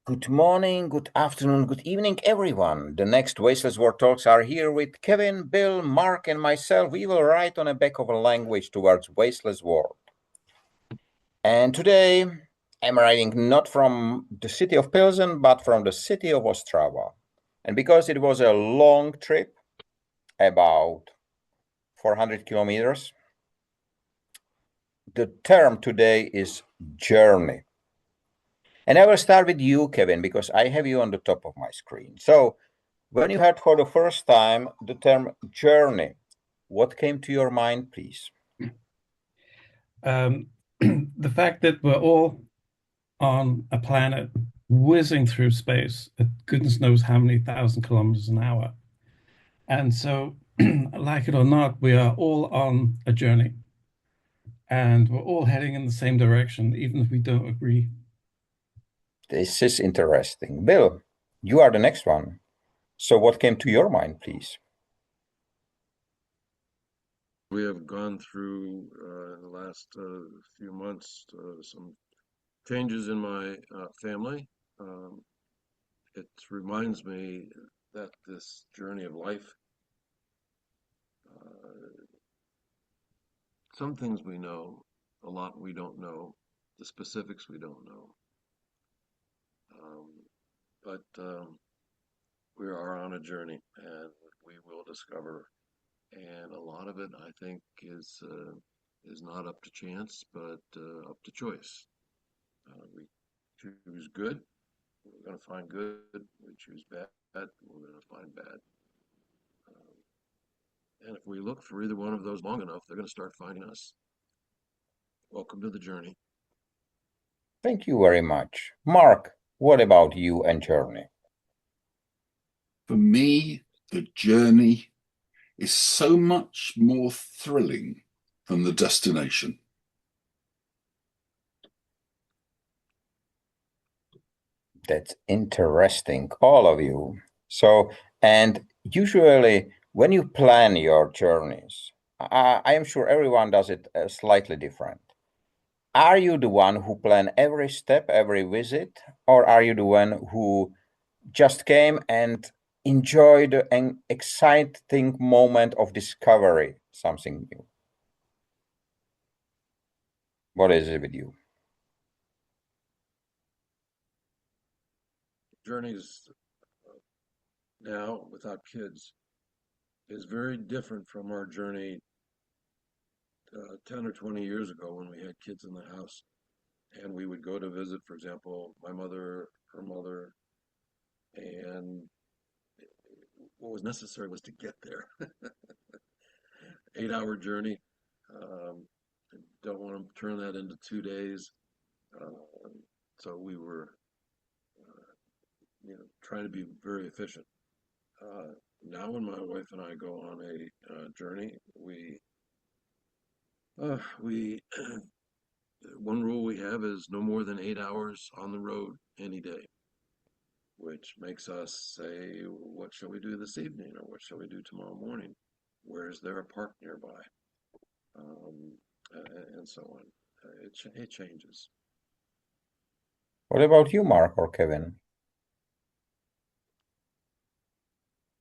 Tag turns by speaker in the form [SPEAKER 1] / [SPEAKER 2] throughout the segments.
[SPEAKER 1] Good morning, good afternoon, good evening, everyone. The next Wasteless World Talks are here with Kevin, Bill, Mark, and myself. We will write on the back of a language towards Wasteless World. And today, I'm writing not from the city of Pilsen, but from the city of Ostrava. And because it was a long trip, about 400 kilometers, the term today is journey. And I will start with you, Kevin, because I have you on the top of my screen. So, when you heard for the first time the term journey, what came to your mind, please?
[SPEAKER 2] The fact that we're all on a planet whizzing through space at goodness knows how many thousand kilometers an hour. And so, like it or not, we are all on a journey and we're all heading in the same direction, even if we don't agree.
[SPEAKER 1] This is interesting. Bill, you are the next one. So, what came to your mind, please?
[SPEAKER 3] We have gone through in the last few months some changes in my family. Um, it reminds me that this journey of life, uh, some things we know, a lot we don't know, the specifics we don't know. Um, but we are on a journey and we will discover. And a lot of it, I think, is not up to chance, but up to choice. We choose good, we're going to find good. We choose bad, we're going to find bad. And if we look for either one of those long enough, they're going to start finding us. Welcome to the journey.
[SPEAKER 1] Thank you very much. Mark, what about you and journey?
[SPEAKER 4] For me, the journey is so much more thrilling than the destination.
[SPEAKER 1] That's interesting, all of you. So, and usually when you plan your journeys, I am sure everyone does it slightly different. Are you the one who plan every step, every visit, or are you the one who just came and enjoyed an exciting moment of discovery, something new? What is it with you?
[SPEAKER 3] Journeys now without kids is very different from our journey 10 or 20 years ago when we had kids in the house and we would go to visit, for example, my mother, her mother, and what was necessary was to get there. 8 hour journey. Um, don't want to turn that into 2 days. Um, so we were, trying to be very efficient. Now, when my wife and I go on a journey, we one rule we have is no more than 8 hours on the road any day, which makes us say, what shall we do this evening, or what shall we do tomorrow morning? Where is there a park nearby? Um, and so on. It changes.
[SPEAKER 1] What about you, Mark or Kevin?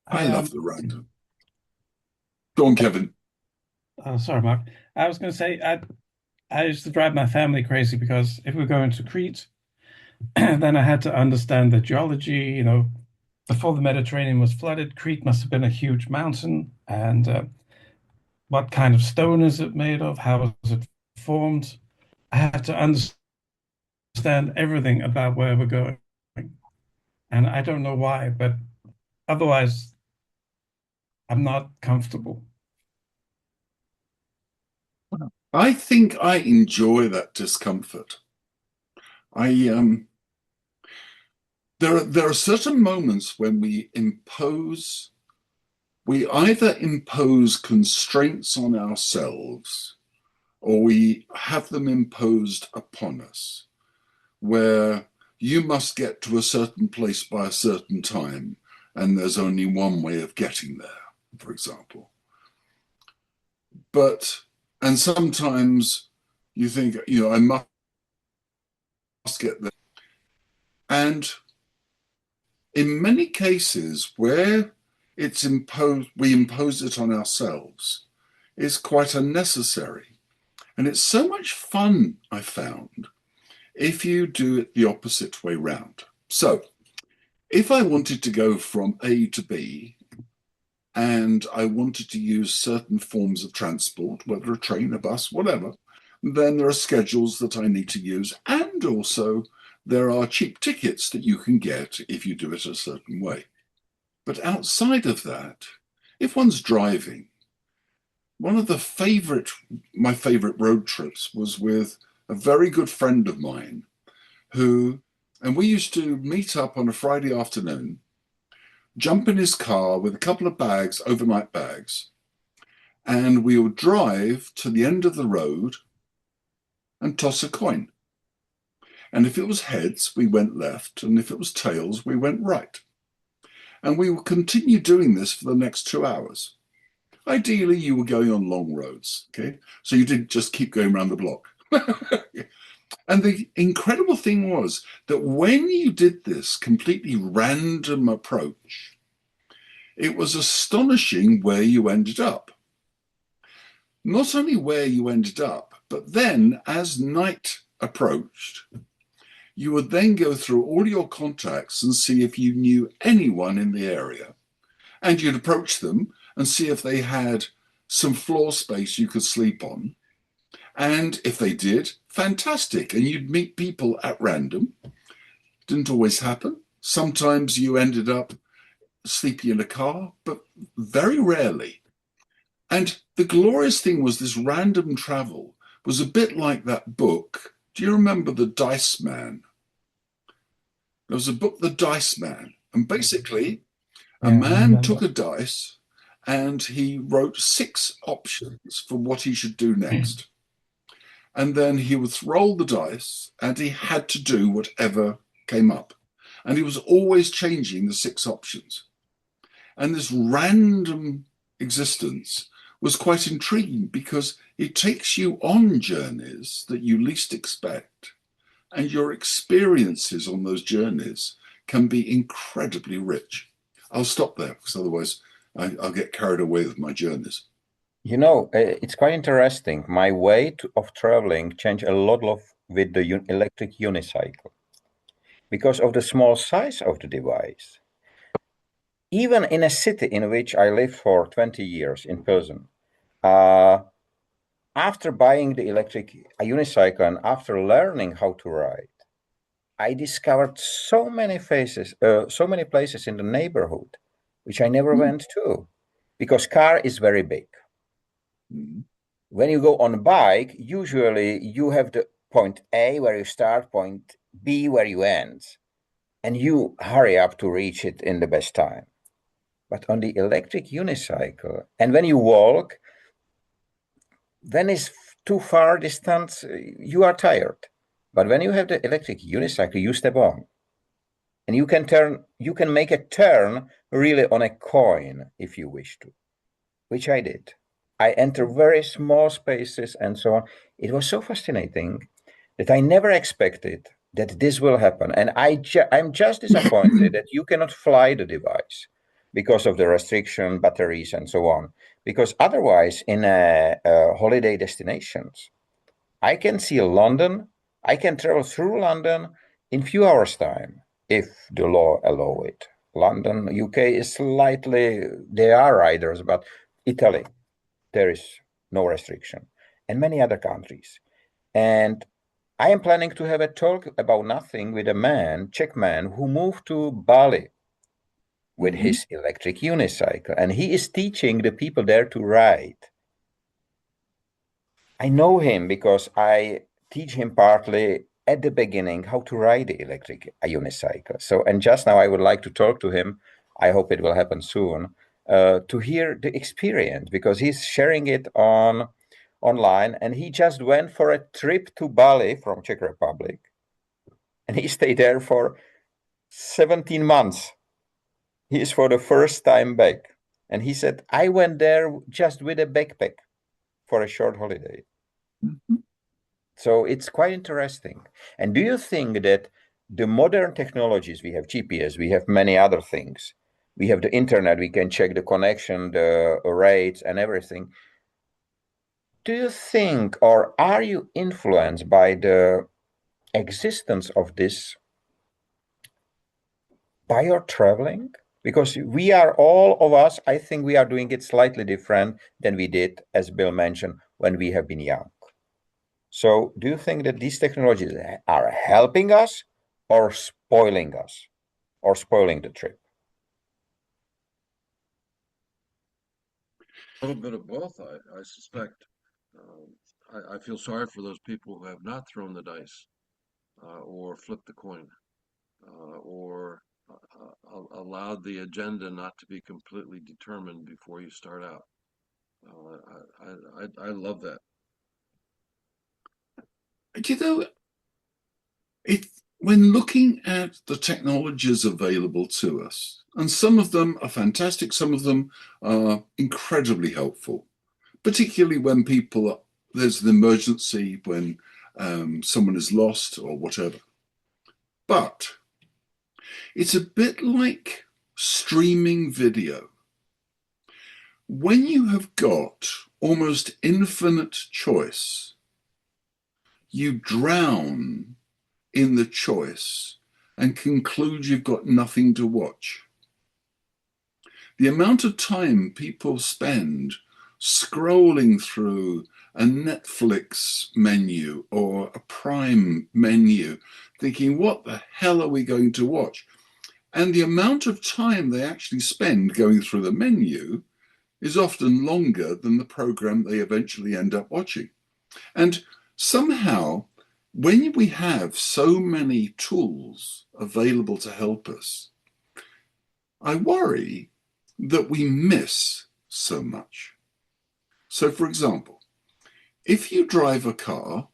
[SPEAKER 4] I
[SPEAKER 2] Um,
[SPEAKER 4] love the random. Go on, Kevin.
[SPEAKER 2] Sorry, Mark. I was going to say, I used to drive my family crazy because if we were going to Crete, then I had to understand the geology. Before the Mediterranean was flooded, Crete must have been a huge mountain. And what kind of stone is it made of? How was it formed? I had to understand everything about where we're going. And I don't know why, but otherwise, I'm not comfortable.
[SPEAKER 4] I think I enjoy that discomfort. I there are certain moments when we either impose constraints on ourselves or we have them imposed upon us, where you must get to a certain place by a certain time, and there's only one way of getting there, for example. But, and sometimes you think, I must get there. And in many cases where it's imposed, we impose it on ourselves, is quite unnecessary. And it's so much fun, I found, if you do it the opposite way round. So if I wanted to go from A to B and I wanted to use certain forms of transport, whether a train, a bus, whatever, then there are schedules that I need to use. And also there are cheap tickets that you can get if you do it a certain way. But outside of that, if one's driving, one of my favorite road trips was with a very good friend of mine and we used to meet up on a Friday afternoon, jump in his car with a couple of bags, overnight bags, and we would drive to the end of the road and toss a coin. And if it was heads, we went left, and if it was tails, we went right. And we would continue doing this for the next 2 hours. Ideally, you were going on long roads, okay? So you didn't just keep going around the block. And the incredible thing was that when you did this completely random approach, it was astonishing where you ended up. Not only where you ended up, but then as night approached, you would then go through all your contacts and see if you knew anyone in the area. And you'd approach them and see if they had some floor space you could sleep on. And if they did, fantastic. And you'd meet people at random. Didn't always happen. Sometimes you ended up sleeping in a car, but very rarely. And the glorious thing was this random travel was a bit like that book. Do you remember The Dice Man? There was a book, The Dice Man. And basically, a man took a dice and he wrote 6 options for what he should do next. And then he would roll the dice and he had to do whatever came up. And he was always changing the 6 options. And this random existence was quite intriguing because it takes you on journeys that you least expect. And your experiences on those journeys can be incredibly rich. I'll stop there because otherwise I'll get carried away with my journeys.
[SPEAKER 1] You know, it's quite interesting. My way of traveling changed a lot with the electric unicycle because of the small size of the device. Even in a city in which I lived for 20 years in person, after buying the electric unicycle and after learning how to ride, I discovered so many places in the neighborhood which I never went to because car is very big. When you go on a bike, usually you have the point A where you start, point B where you end, and you hurry up to reach it in the best time. But on the electric unicycle, and when you walk, when it's too far distance, you are tired. But when you have the electric unicycle, you step on. And you can make a turn really on a coin if you wish to, which I did. I enter very small spaces and so on. It was so fascinating that I never expected that this will happen. And I'm just disappointed that you cannot fly the device because of the restriction, batteries, and so on. Because otherwise, in holiday destinations, I can see London. I can travel through London in few hours' time if the law allow it. London, UK is slightly, there are riders, but Italy, there is no restriction, and many other countries. And I am planning to have a talk about nothing with a Czech man, who moved to Bali with his electric unicycle, and he is teaching the people there to ride. I know him because I teach him partly at the beginning how to ride the electric unicycle. So, and just now I would like to talk to him. I hope it will happen soon. To hear the experience because he's sharing it online, and he just went for a trip to Bali from Czech Republic, and he stayed there for 17 months. He is for the first time back, and he said, I went there just with a backpack for a short holiday. So it's quite interesting. And do you think that the modern technologies, we have GPS, we have many other things. We have the internet, we can check the connection, the rates and everything. Do you think, or are you influenced by the existence of this by your traveling? Because we are, all of us, I think we are doing it slightly different than we did, as Bill mentioned, when we have been young. So do you think that these technologies are helping us or spoiling us or spoiling the trip?
[SPEAKER 3] A little bit of both, I suspect. I feel sorry for those people who have not thrown the dice or flipped the coin or allowed the agenda not to be completely determined before you start out. I love that.
[SPEAKER 4] You know, it when looking at the technologies available to us, and some of them are fantastic, some of them are incredibly helpful, particularly when there's an emergency, when someone is lost or whatever. But it's a bit like streaming video. When you have got almost infinite choice, you drown in the choice and conclude you've got nothing to watch. The amount of time people spend scrolling through a Netflix menu or a Prime menu, thinking, what the hell are we going to watch? And the amount of time they actually spend going through the menu is often longer than the program they eventually end up watching. And somehow, when we have so many tools available to help us, I worry that we miss so much. So, for example, if you drive a car,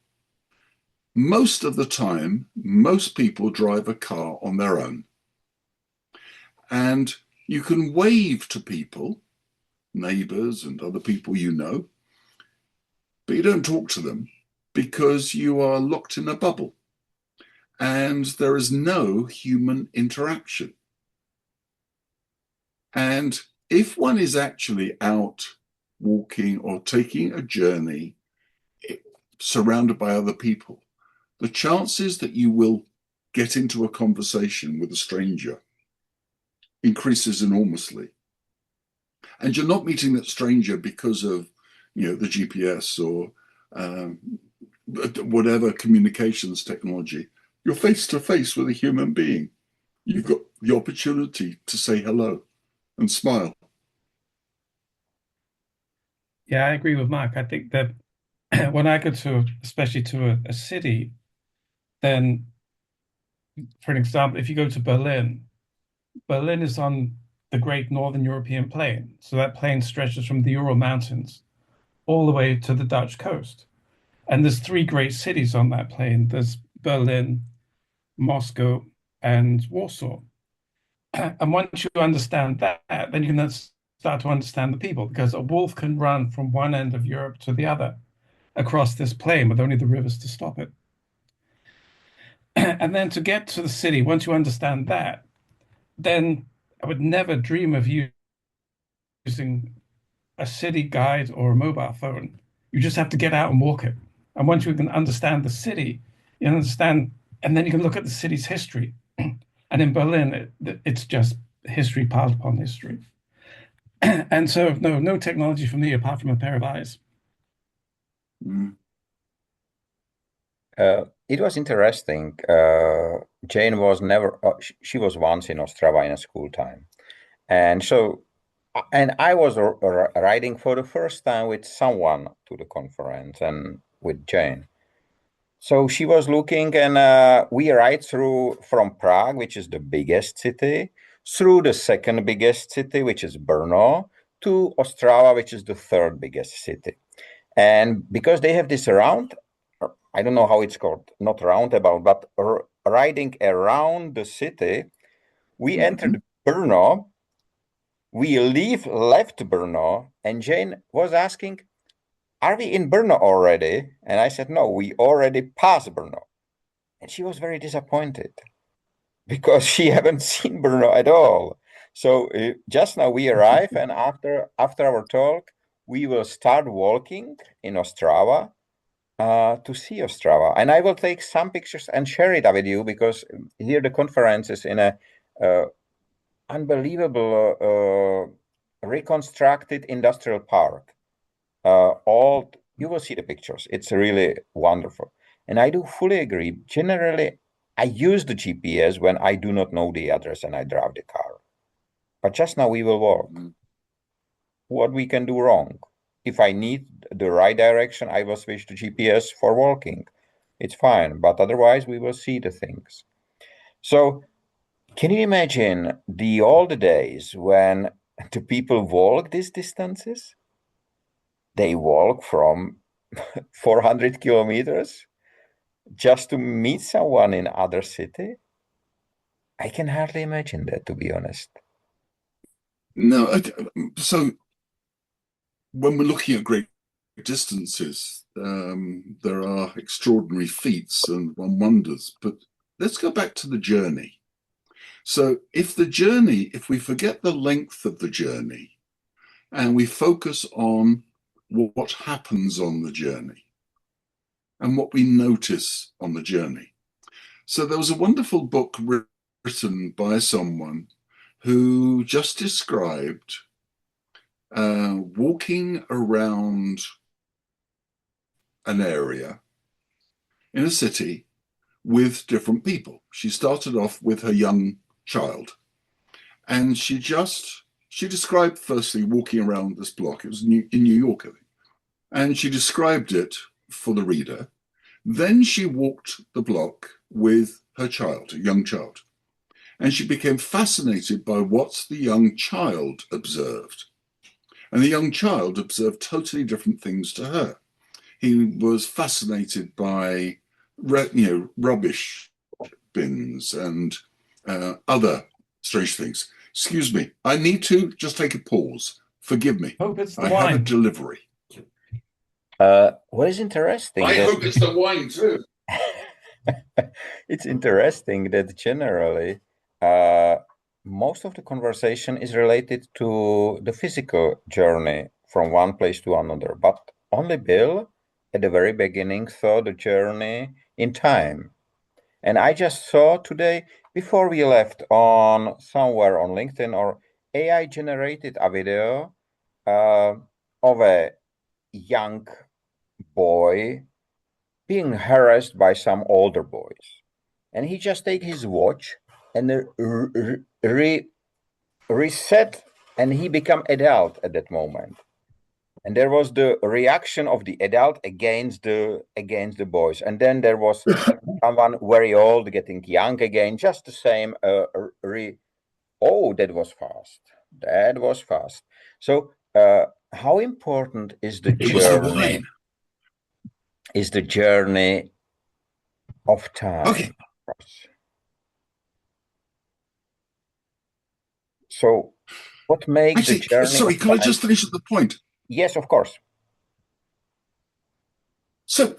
[SPEAKER 4] most of the time, most people drive a car on their own. And you can wave to people, neighbors and other people you know, but you don't talk to them because you are locked in a bubble and there is no human interaction. And if one is actually out walking or taking a journey surrounded by other people, the chances that you will get into a conversation with a stranger increases enormously. And you're not meeting that stranger because of, the GPS or whatever communications technology. You're face to face with a human being. You've got the opportunity to say hello and smile.
[SPEAKER 2] Yeah, I agree with Mark. I think that when I go to, especially to a city, then, for an example, if you go to Berlin, Berlin is on the Great Northern European Plain. So that plain stretches from the Ural Mountains all the way to the Dutch coast. And there's three great cities on that plain. There's Berlin, Moscow, and Warsaw. And once you understand that, then you can start to understand the people, because a wolf can run from one end of Europe to the other across this plain with only the rivers to stop it. And then to get to the city, once you understand that, then I would never dream of using a city guide or a mobile phone. You just have to get out and walk it. And once you can understand the city, you understand, and then you can look at the city's history. And in Berlin, it's just history piled upon history. And so, no technology for me apart from a pair of eyes.
[SPEAKER 4] Mm.
[SPEAKER 1] It was interesting. Jane was never, she was once in Ostrava in a school time. And so, and I was riding for the first time with someone to the conference and with Jane. So she was looking, and we ride through from Prague, which is the biggest city, through the second biggest city, which is Brno, to Ostrava, which is the third biggest city. And because they have this round, I don't know how it's called, not roundabout, but riding around the city, we entered Brno, we left Brno, and Jane was asking, are we in Brno already? And I said, no, we already passed Brno. And she was very disappointed. because she haven't seen Brno at all. So just now we arrive, and after our talk, we will start walking in Ostrava to see Ostrava. And I will take some pictures and share it with you because here the conference is in a unbelievable reconstructed industrial park. All you will see the pictures. It's really wonderful. And I do fully agree. Generally, I use the GPS when I do not know the address and I drive the car. But just now we will walk. What we can do wrong? If I need the right direction, I will switch to GPS for walking. It's fine, but otherwise we will see the things. So can you imagine the old days when the people walk these distances? They walk from 400 kilometers just to meet someone in other city? I can hardly imagine that, to be honest.
[SPEAKER 4] No, so when we're looking at great distances, there are extraordinary feats and one wonders. But let's go back to the journey. So if we forget the length of the journey and we focus on what happens on the journey and what we notice on the journey. So there was a wonderful book written by someone who just described walking around an area in a city with different people. She started off with her young child, and she described firstly walking around this block. It was in New York, I think, and she described it for the reader. Then she walked the block with her child, a young child, and she became fascinated by what the young child observed. And the young child observed totally different things to her. He was fascinated by rubbish bins and other strange things. Excuse me, I need to just take a pause. Forgive me.
[SPEAKER 2] Hope it's the
[SPEAKER 4] I have a
[SPEAKER 2] wine.
[SPEAKER 4] delivery.
[SPEAKER 1] What is interesting
[SPEAKER 4] I
[SPEAKER 1] that
[SPEAKER 4] hope it's the wine too.
[SPEAKER 1] it's interesting that generally most of the conversation is related to the physical journey from one place to another, but only Bill at the very beginning saw the journey in time. And I just saw today, before we left, on somewhere on LinkedIn or AI generated a video of a young boy being harassed by some older boys. And he just take his watch and reset, and he become adult at that moment. And there was the reaction of the adult against the boys. And then there was someone very old getting young again, just the same. Oh, that was fast. That was fast. So, how important is the
[SPEAKER 4] It was the
[SPEAKER 1] journey?
[SPEAKER 4] wine.
[SPEAKER 1] Is the journey of time?
[SPEAKER 4] Okay.
[SPEAKER 1] So, what makes the
[SPEAKER 4] Actually,
[SPEAKER 1] journey?
[SPEAKER 4] sorry, can I just finish at the point?
[SPEAKER 1] Yes, of course.
[SPEAKER 4] So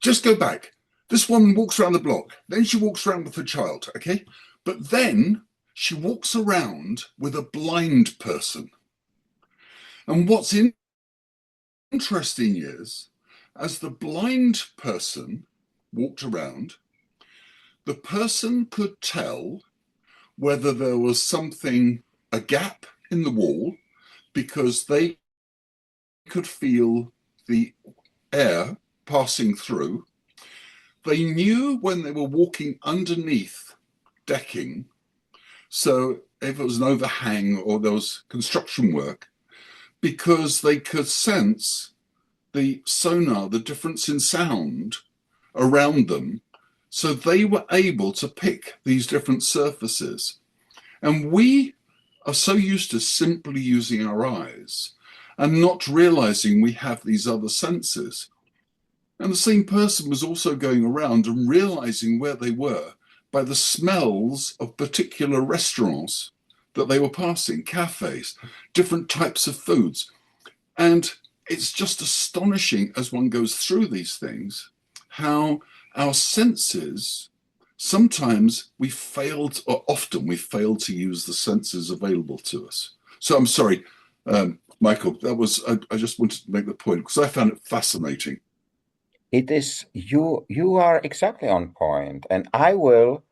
[SPEAKER 4] just go back. This woman walks around the block. Then she walks around with her child, okay? But then she walks around with a blind person. And what's interesting is, as the blind person walked around, the person could tell whether there was something, a gap in the wall, because they could feel the air passing through. They knew when they were walking underneath decking, so if it was an overhang or there was construction work, because they could sense the sonar, the difference in sound around them. So they were able to pick these different surfaces. And we are so used to simply using our eyes and not realizing we have these other senses. And the same person was also going around and realizing where they were by the smells of particular restaurants that they were passing, cafes, different types of foods. And it's just astonishing as one goes through these things how our senses sometimes we failed, or often we fail to use the senses available to us. So I'm sorry, Michael, I just wanted to make the point because I found it fascinating.
[SPEAKER 1] It is you are exactly on point, and I will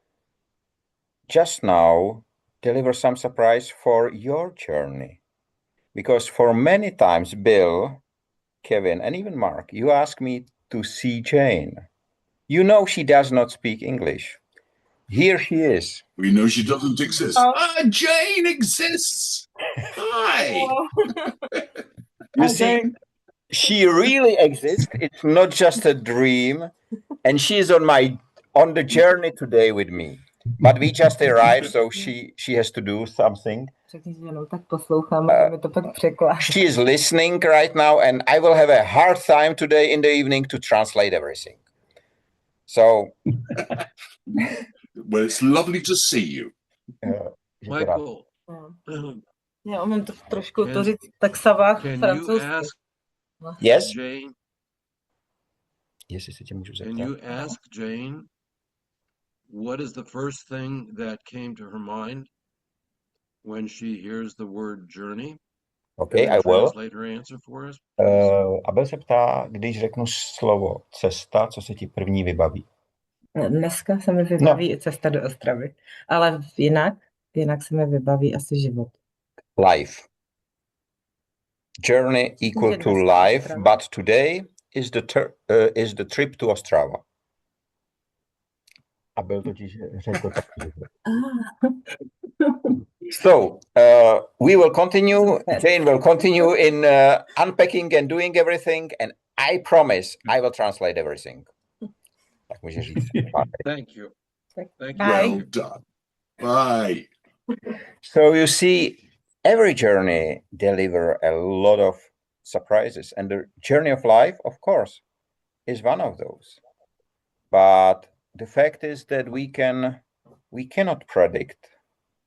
[SPEAKER 1] just now deliver some surprise for your journey. Because for many times, Bill, Kevin, and even Mark, you ask me to see Jane. You know she does not speak English. Here she is.
[SPEAKER 4] We know she doesn't exist.
[SPEAKER 5] Oh.
[SPEAKER 4] Jane exists. Hi.
[SPEAKER 5] Oh.
[SPEAKER 1] You
[SPEAKER 2] Hi,
[SPEAKER 1] see,
[SPEAKER 2] Jane.
[SPEAKER 1] she really exists. It's not just a dream, and she is on the journey today with me. But we just arrived, so she has to do something.
[SPEAKER 5] Řekni, že no, tak poslouchám, můžeme to pak překládat.
[SPEAKER 1] She is listening right now, and I will have a hard time today in the evening to translate everything. So,
[SPEAKER 4] Well, it's lovely to see you.
[SPEAKER 3] Michael,
[SPEAKER 5] Já mám to trošku to říct tak savách
[SPEAKER 3] can you
[SPEAKER 5] francouzsky.
[SPEAKER 3] ask
[SPEAKER 1] yes?
[SPEAKER 3] Jane?
[SPEAKER 1] Jestli se tě můžu
[SPEAKER 3] Can
[SPEAKER 1] zeptat.
[SPEAKER 3] you ask Jane what is the first thing that came to her mind when she hears the word journey?
[SPEAKER 1] Okay,
[SPEAKER 3] And
[SPEAKER 1] I
[SPEAKER 3] then
[SPEAKER 1] will.
[SPEAKER 3] translate her answer for us, please.
[SPEAKER 1] A Bill se ptá, když řeknu slovo cesta, co se ti první vybaví?
[SPEAKER 5] Dneska se mi vybaví i cesta do Ostravy, ale jinak se mi vybaví asi život.
[SPEAKER 1] Life. Journey equal to life, but today is the trip to Ostrava. A Bill totiž řekl taky život. So, we will continue, Jane will continue in unpacking and doing everything, and I promise I will translate everything. Tak může říct.
[SPEAKER 3] Thank you. Thank
[SPEAKER 5] Bye.
[SPEAKER 3] you.
[SPEAKER 4] Well done. Bye.
[SPEAKER 1] So you see, every journey deliver a lot of surprises, and the journey of life, of course, is one of those. But the fact is that we cannot predict.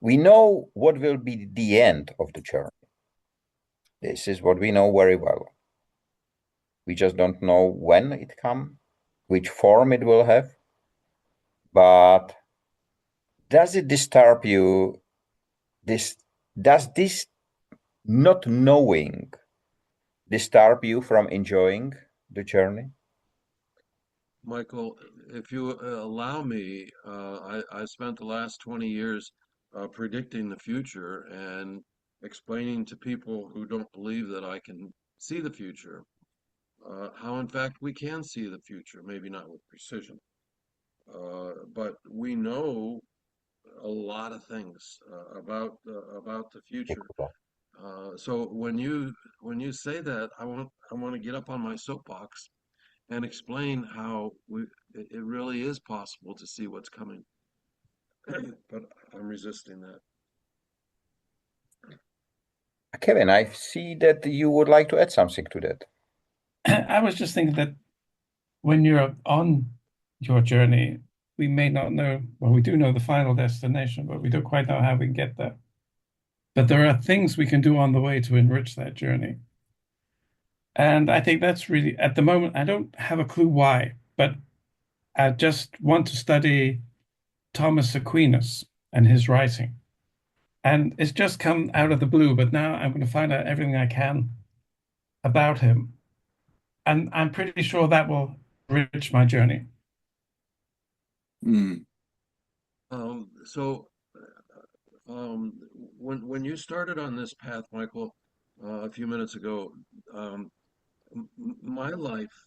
[SPEAKER 1] We know what will be the end of the journey. This is what we know very well. We just don't know when it comes, which form it will have. But does it disturb you? Does this not knowing disturb you from enjoying the journey?
[SPEAKER 3] Michael, if you allow me, I spent the last 20 years predicting the future and explaining to people who don't believe that I can see the future, how in fact we can see the future, maybe not with precision, but we know a lot of things about the future. So when you say that, I want to get up on my soapbox and explain how it really is possible to see what's coming. But I'm resisting that.
[SPEAKER 1] Kevin, I see that you would like to add something to that.
[SPEAKER 2] I was just thinking that when you're on your journey, we may not know, well, we do know the final destination, but we don't quite know how we get there. But there are things we can do on the way to enrich that journey. And I think that's really, at the moment, I don't have a clue why, but I just want to study Thomas Aquinas and his writing. And it's just come out of the blue, but now I'm going to find out everything I can about him. And I'm pretty sure that will enrich my journey.
[SPEAKER 4] Mm.
[SPEAKER 3] So when you started on this path, Michael, a few minutes ago, my life,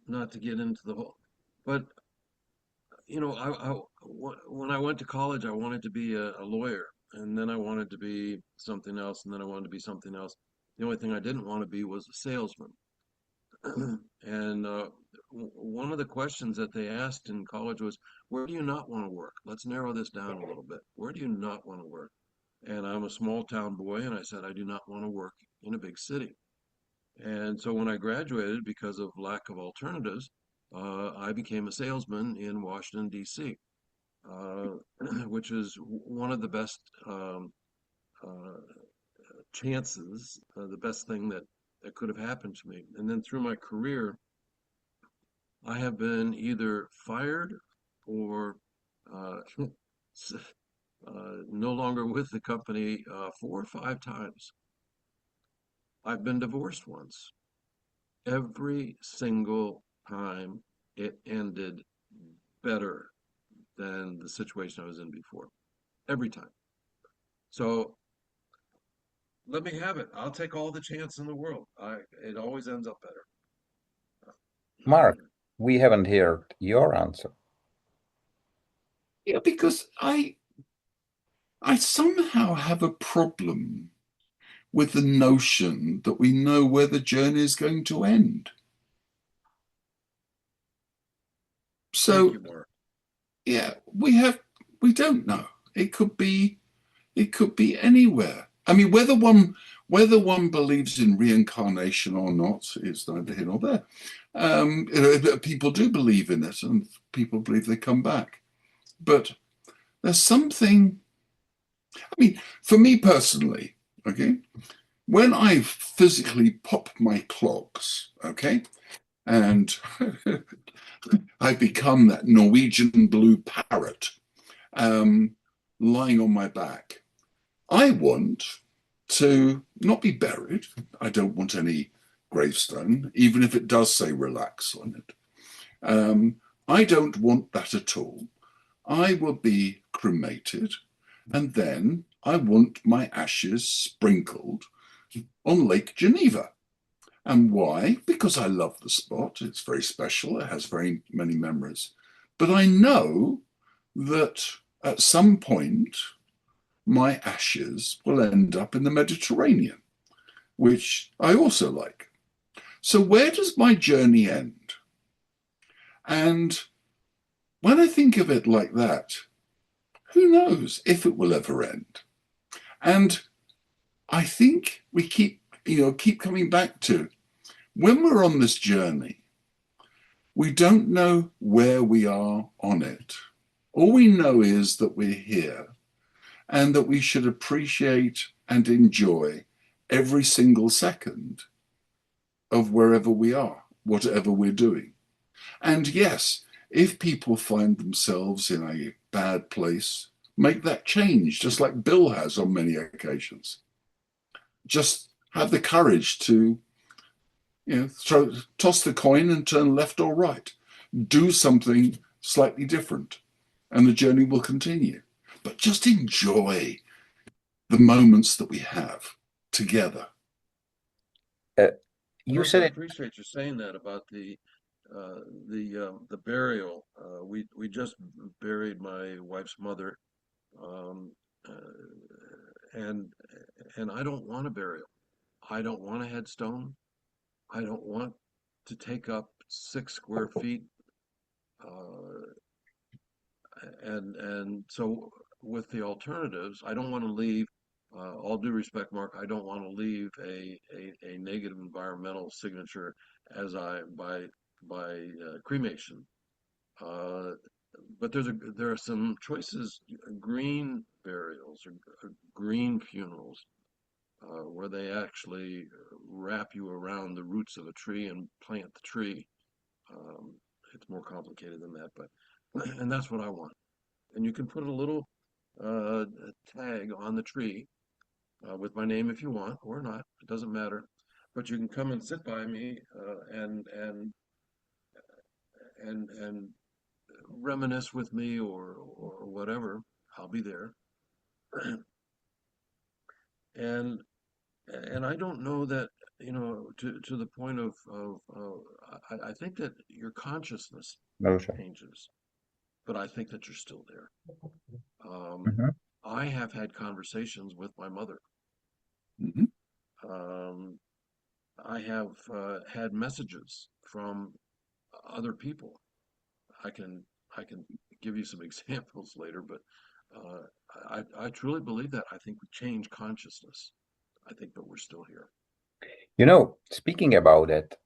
[SPEAKER 3] not to get into the whole, but you know, when I went to college, I wanted to be a lawyer, and then I wanted to be something else, and then I wanted to be something else. The only thing I didn't want to be was a salesman. And one of the questions that they asked in college was, where do you not want to work? Let's narrow this down a little bit. Where do you not want to work? And I'm a small town boy, and I said, I do not want to work in a big city. And so when I graduated, because of lack of alternatives, I became a salesman in Washington, D.C., which is one of the best chances, the best thing that could have happened to me. And then through my career, I have been either fired or uh, no longer with the company 4 or 5 times. I've been divorced once. Every single time it ended better than the situation I was in before. Every time. So let me have it. I'll take all the chance in the world. It always ends up better.
[SPEAKER 1] Mark, we haven't heard your answer.
[SPEAKER 4] Yeah, because I somehow have a problem with the notion that we know where the journey is going to end.
[SPEAKER 3] Thank
[SPEAKER 4] So
[SPEAKER 3] you, Mark.
[SPEAKER 4] yeah, we don't know. It could be anywhere. I mean, whether one believes in reincarnation or not is neither here nor there. People do believe in it, and people believe they come back. But there's something. I mean, for me personally, okay, when I physically pop my clogs, okay, and I become that Norwegian blue parrot lying on my back, I want to not be buried. I don't want any gravestone, even if it does say relax on it. Um, I don't want that at all. I will be cremated, and then I want my ashes sprinkled on Lake Geneva. And why? Because I love the spot. It's very special. It has very many memories. But I know that at some point, my ashes will end up in the Mediterranean, which I also like. So, where does my journey end? And when I think of it like that, who knows if it will ever end? And I think we keep coming back to when we're on this journey, we don't know where we are on it. All we know is that we're here and that we should appreciate and enjoy every single second of wherever we are, whatever we're doing. And yes, if people find themselves in a bad place, make that change, just like Bill has on many occasions. Just have the courage to, toss the coin and turn left or right. Do something slightly different, and the journey will continue. But just enjoy the moments that we have together.
[SPEAKER 1] Uh, you
[SPEAKER 3] Mark,
[SPEAKER 1] said
[SPEAKER 3] I
[SPEAKER 1] it.
[SPEAKER 3] appreciate you saying that about the burial. We just buried my wife's mother, um, and and I don't want a burial. I don't want a headstone. I don't want to take up 6 square feet. Uh, and so with the alternatives, I don't want to leave. All due respect, Mark, I don't want to leave a negative environmental signature as I by cremation. Uh, but there are some choices, green burials or green funerals, where they actually wrap you around the roots of a tree and plant the tree. Um, it's more complicated than that, but and that's what I want. And you can put a little uh, tag on the tree with my name if you want or not. It doesn't matter. But you can come and sit by me and reminisce with me or whatever. I'll be there. and and I don't know that to the point of I think that your consciousness
[SPEAKER 1] No, sir.
[SPEAKER 3] changes, but I think that you're still there. Um,
[SPEAKER 1] Mhm.
[SPEAKER 3] I have had conversations with my mother.
[SPEAKER 4] Mhm.
[SPEAKER 3] Um, I have had messages from other people. I can I can give you some examples later, but uh, I truly believe that. I think we change consciousness. I think that we're still here.
[SPEAKER 1] Speaking about it,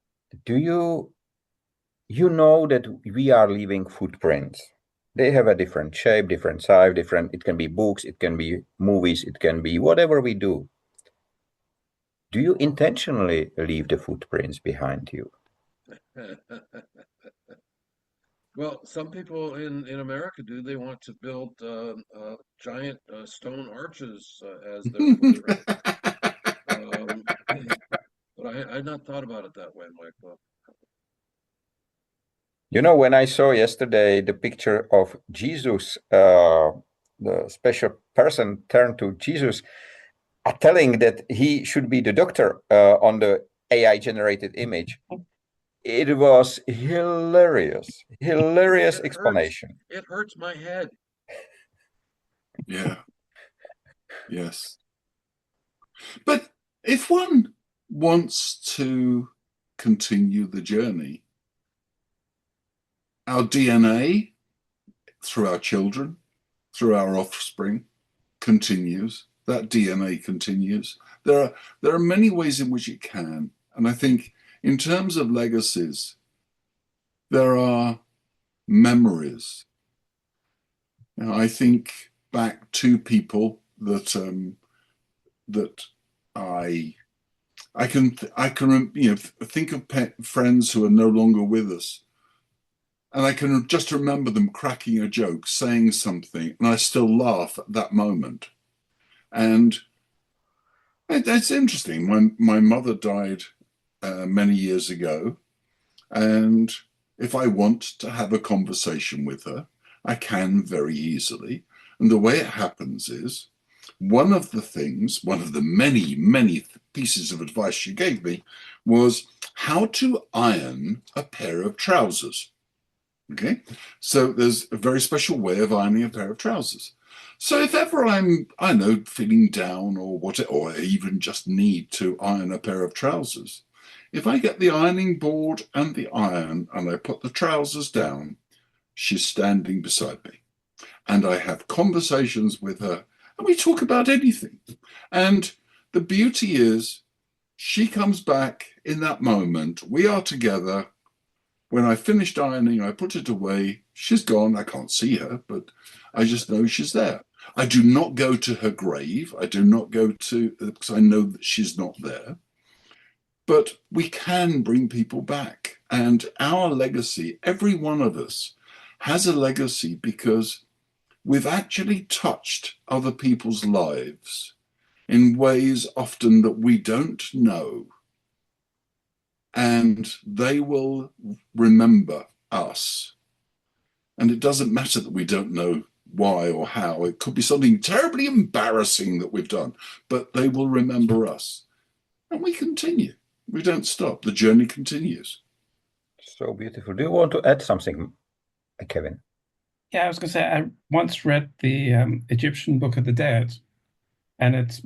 [SPEAKER 1] do you know that we are leaving footprints? They have a different shape, different size, different. It can be books, it can be movies, it can be whatever we do. Do you intentionally leave the footprints behind you?
[SPEAKER 3] Well, some people in America do. They want to build giant stone arches as their for their. Um, but I had not thought about it that way, Michael.
[SPEAKER 1] You know, when I saw yesterday the picture of Jesus, the special person turned to Jesus, telling that he should be the doctor on the AI generated image. It was hilarious
[SPEAKER 3] It hurts.
[SPEAKER 1] explanation.
[SPEAKER 3] It hurts my head.
[SPEAKER 4] Yeah, yes. But if one wants to continue the journey, our DNA through our children, through our offspring, continues. That DNA continues. There are many ways in which it can. And I think in terms of legacies, there are memories. Now, I think back to people that I I can think of friends who are no longer with us, and I can just remember them cracking a joke, saying something, and I still laugh at that moment. And it's interesting. My mother died many years ago, and if I want to have a conversation with her, I can very easily. And the way it happens is one of the many pieces of advice she gave me was how to iron a pair of trousers. Okay, so there's a very special way of ironing a pair of trousers. So if ever I know, feeling down or what, or even just need to iron a pair of trousers, if I get the ironing board and the iron and I put the trousers down, she's standing beside me, and I have conversations with her, and we talk about anything. And the beauty is, she comes back in that moment. We are together. When I finished ironing, I put it away. She's gone. I can't see her, but I just know she's there. I do not go to her grave. I do not go to, because I know that she's not there. But we can bring people back. And our legacy, every one of us has a legacy because we've actually touched other people's lives in ways often that we don't know, and they will remember us. And it doesn't matter that we don't know why or how. It could be something terribly embarrassing that we've done, but they will remember us. And we continue. We don't stop. The journey continues.
[SPEAKER 1] So beautiful. Do you want to add something, Kevin?
[SPEAKER 2] Yeah, I was going to say, I once read the Egyptian Book of the Dead, and it's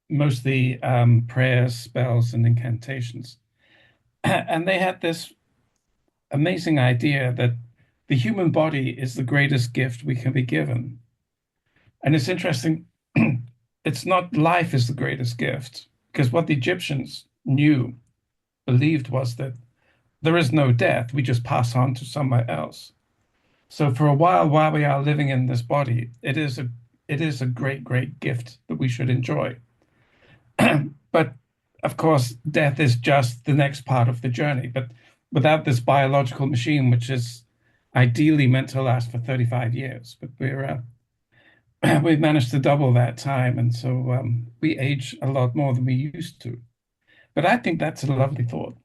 [SPEAKER 2] mostly prayers, spells, and incantations. And they had this amazing idea that the human body is the greatest gift we can be given. And it's interesting, it's not life is the greatest gift, because what the Egyptians knew, believed was that there is no death, we just pass on to somewhere else. So for a while we are living in this body, it is a great gift that we should enjoy. But of course, death is just the next part of the journey. But without this biological machine, which is ideally meant to last for 35 years, but we've managed to double that time, and so we age a lot more than we used to. But I think that's a lovely thought.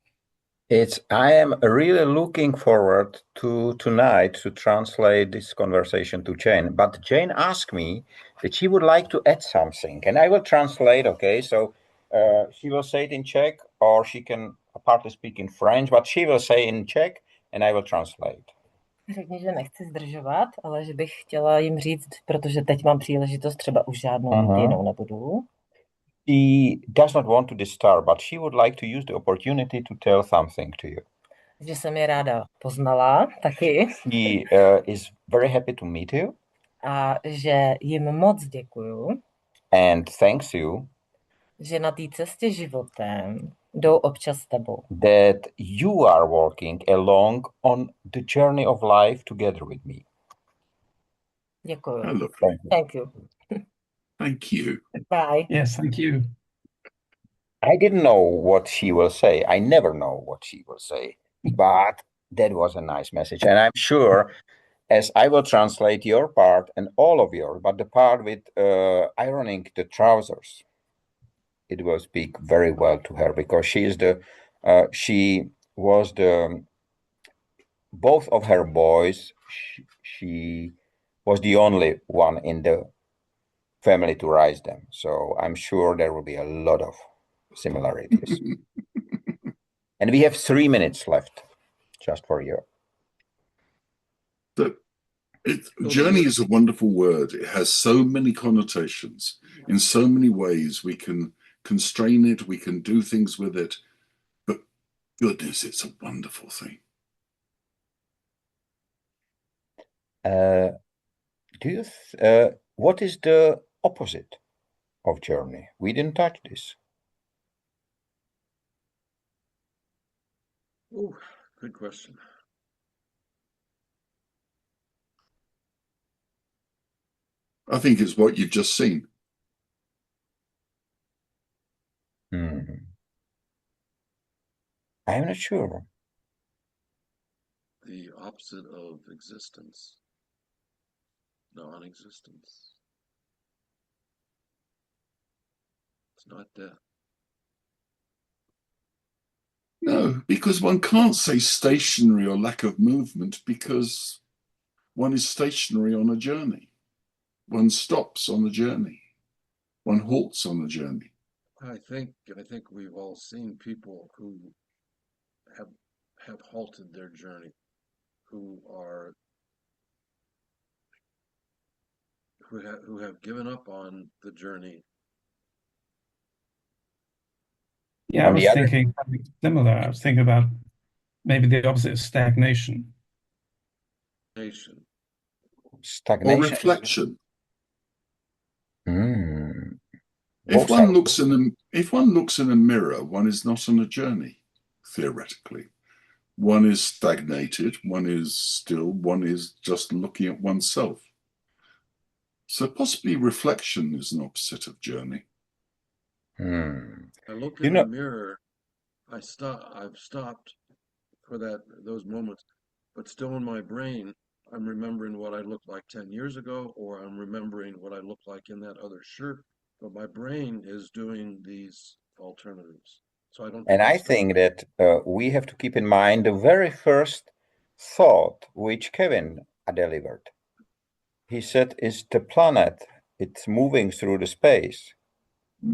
[SPEAKER 1] I am really looking forward to tonight to translate this conversation to Jane. But Jane asked me that she would like to add something, and I will translate. Okay, so she will say it in Czech, or she can partly speak in French, but she will say in Czech, and I will translate.
[SPEAKER 5] Řekni, že nechci zdržovat, ale že bych chtěla jim říct, protože teď mám příležitost, třeba už žádnou mít jinou nebudu.
[SPEAKER 1] She does not want to disturb, but she would like to use the opportunity to tell something to you.
[SPEAKER 5] Že jsem je ráda poznala taky.
[SPEAKER 1] She is very happy to meet you.
[SPEAKER 5] A že jim moc děkuju.
[SPEAKER 1] And thanks you.
[SPEAKER 5] Že na té cestě životem jdou občas s tebou.
[SPEAKER 1] That you are walking along on the journey of life together with me.
[SPEAKER 5] Děkuju.
[SPEAKER 4] Thank
[SPEAKER 5] you.
[SPEAKER 4] Thank you.
[SPEAKER 5] Bye.
[SPEAKER 2] Yes, thank you.
[SPEAKER 1] I didn't know what she will say. I never know what she will say. But That was a nice message. And I'm sure, as I will translate your part and all of yours, but the part with ironing the trousers, it will speak very well to her because she was both of her boys, she was the only one in the family to raise them. So I'm sure there will be a lot of similarities. And we have 3 minutes left, just for you.
[SPEAKER 4] Journey is a wonderful word. It has so many connotations. In so many ways, we can constrain it, we can do things with it. But goodness, it's a wonderful thing.
[SPEAKER 1] What is the opposite of journey? We didn't touch this.
[SPEAKER 3] Oh, good question.
[SPEAKER 4] I think it's what you've just seen.
[SPEAKER 1] I'm not sure.
[SPEAKER 3] The opposite of existence, non-existence. It's not death.
[SPEAKER 4] No, because one can't say stationary or lack of movement because one is stationary on a journey. One stops on a journey. One halts on a journey.
[SPEAKER 3] I think we've all seen people who have halted their journey, who have given up on the journey.
[SPEAKER 2] Yeah, I was thinking something similar. I was thinking about maybe the opposite of stagnation.
[SPEAKER 4] Or reflection. If
[SPEAKER 1] Both
[SPEAKER 4] one looks in a mirror, one is not on a journey, theoretically. One is stagnated, one is still, one is just looking at oneself. So possibly reflection is an opposite of journey.
[SPEAKER 3] I look in the mirror, I've stopped for those moments, but still in my brain, I'm remembering what I looked like 10 years ago, or I'm remembering what I looked like in that other shirt, but my brain is doing these alternatives. So I don't.
[SPEAKER 1] And I think that we have to keep in mind the very first thought which Kevin delivered. He said, "Is the planet? It's moving through the space.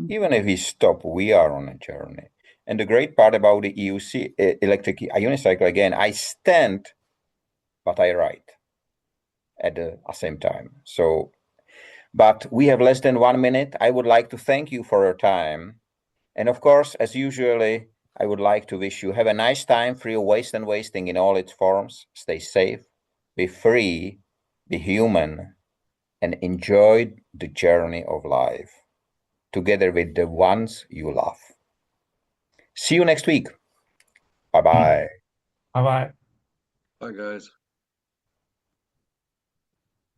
[SPEAKER 1] Even if we stop, we are on a journey." And the great part about the EUC, electric unicycle, again, I stand, but I ride at the same time. So, but we have less than 1 minute. I would like to thank you for your time. And of course, as usually, I would like to wish you have a nice time, free of waste and wasting in all its forms. Stay safe, be free, be human, and enjoy the journey of life together with the ones you love. See you next week. Bye-bye.
[SPEAKER 2] Bye-bye.
[SPEAKER 3] Bye, guys.